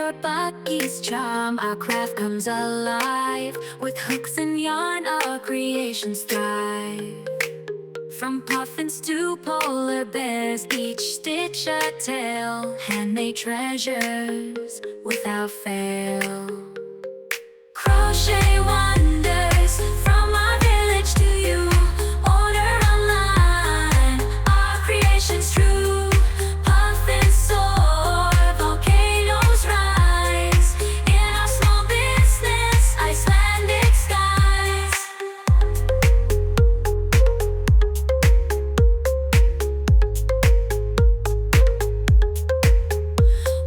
Eyrarbakki's charm, our craft comes alive. With hooks and yarn, our creations thrive. From puffins to polar bears, each stitch a tale. Handmade treasures without fail. Crochet wonders from our village to you. Order online, our creations true. Puffins soar, volcanoes rise. In our small business, Icelandic skies.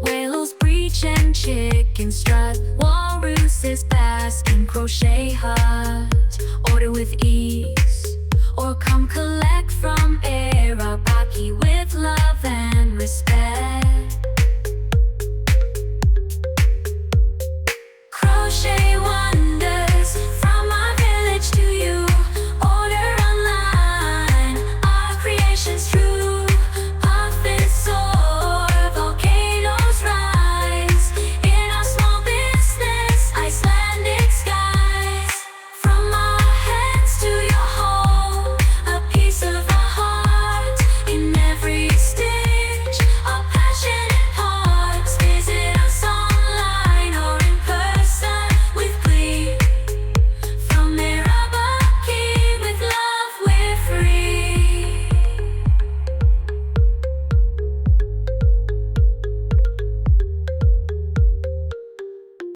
Whales breach and chickens strut. Walruses bask in crochet hut. Order with ease, or come collect from Eyrarbakki with love and respect.